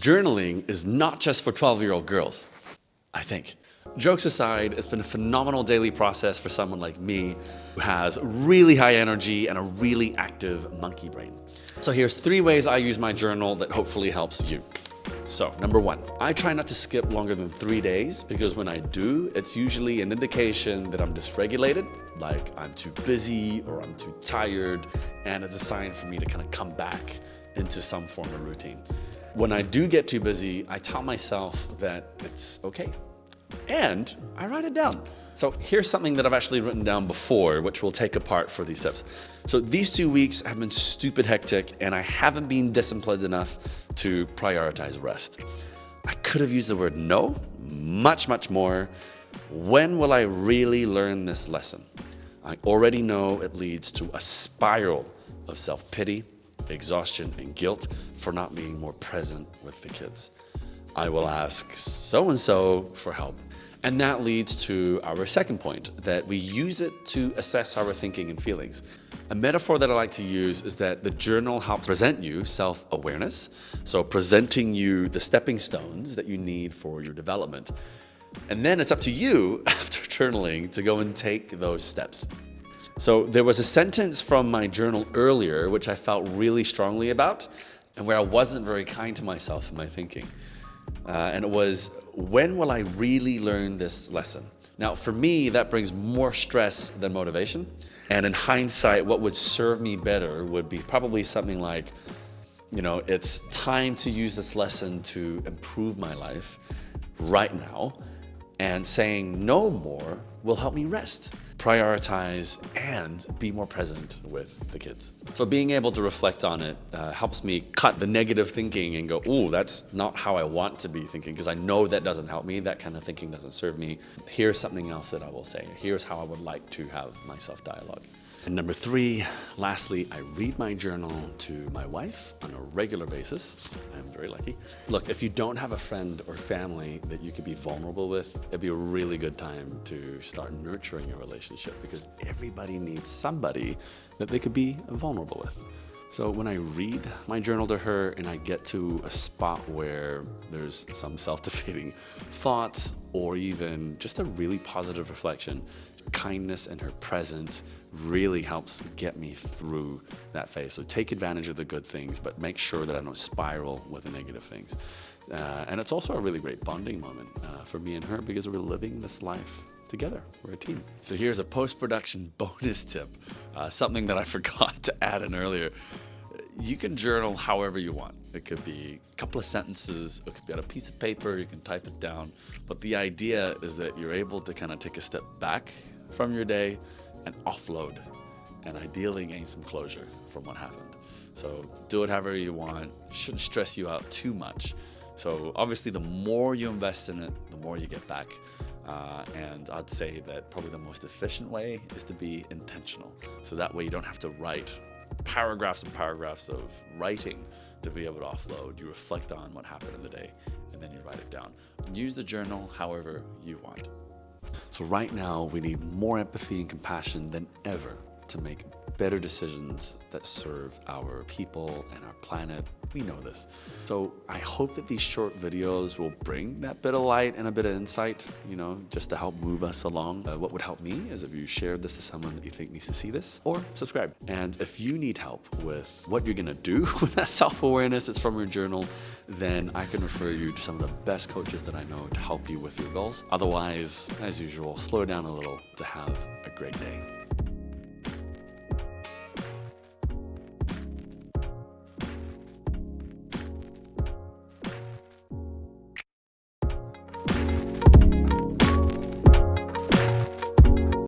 Journaling is not just for 12-year-old girls, I think. Jokes aside, it's been a phenomenal daily process for someone like me who has really high energy and a really active monkey brain. So here's 3 ways I use my journal that hopefully helps you. So, number 1, I try not to skip longer than 3 days because when I do, it's usually an indication that I'm dysregulated, like I'm too busy or I'm too tired, and it's a sign for me to kind of come back into some form of routine. When I do get too busy, I tell myself that it's okay. And I write it down. So here's something that I've actually written down before, which we'll take apart for these tips. So these 2 weeks have been stupid hectic and I haven't been disciplined enough to prioritize rest. I could have used the word no much more. When will I really learn this lesson? I already know it leads to a spiral of self-pity, exhaustion, and guilt for not being more present with the kids. I will ask so-and-so for help. And that leads to our second point, that we use it to assess our thinking and feelings. A metaphor that I like to use is that the journal helps present you self-awareness, so presenting you the stepping stones that you need for your development. And then it's up to you, after journaling, to go and take those steps. So there was a sentence from my journal earlier, which I felt really strongly about, and where I wasn't very kind to myself in my thinking. And it was, when will I really learn this lesson? Now, for me, that brings more stress than motivation. And in hindsight, what would serve me better would be probably something like, it's time to use this lesson to improve my life right now. And saying no more will help me rest, prioritize, and be more present with the kids. So being able to reflect on it helps me cut the negative thinking and go, ooh, that's not how I want to be thinking, because I know that doesn't help me. That kind of thinking doesn't serve me. Here's something else that I will say. Here's how I would like to have my self-dialogue. And number 3, lastly, I read my journal to my wife on a regular basis. I'm very lucky. Look, if you don't have a friend or family that you could be vulnerable with, it'd be a really good time to start nurturing a relationship, because everybody needs somebody that they could be vulnerable with. So when I read my journal to her and I get to a spot where there's some self-defeating thoughts or even just a really positive reflection, kindness and her presence really helps get me through that phase. So take advantage of the good things, but make sure that I don't spiral with the negative things. And it's also a really great bonding moment for me and her, because we're living this life together. We're a team. So here's a post-production bonus tip, something that I forgot to add in earlier. You can journal however you want. It could be a couple of sentences, it could be on a piece of paper, you can type it down. But the idea is that you're able to kind of take a step back from your day and offload, and ideally gain some closure from what happened. So do it however you want. It shouldn't stress you out too much. So obviously the more you invest in it, the more you get back. And I'd say that probably the most efficient way is to be intentional. So that way you don't have to write paragraphs and paragraphs of writing to be able to offload. You reflect on what happened in the day and then you write it down. Use the journal however you want. So right now we need more empathy and compassion than ever to make better decisions that serve our people and our planet. We know this. So I hope that these short videos will bring that bit of light and a bit of insight, just to help move us along. What would help me is if you shared this to someone that you think needs to see this, or subscribe. And if you need help with what you're gonna do with that self-awareness that's from your journal, then I can refer you to some of the best coaches that I know to help you with your goals. Otherwise, as usual, slow down a little to have a great day.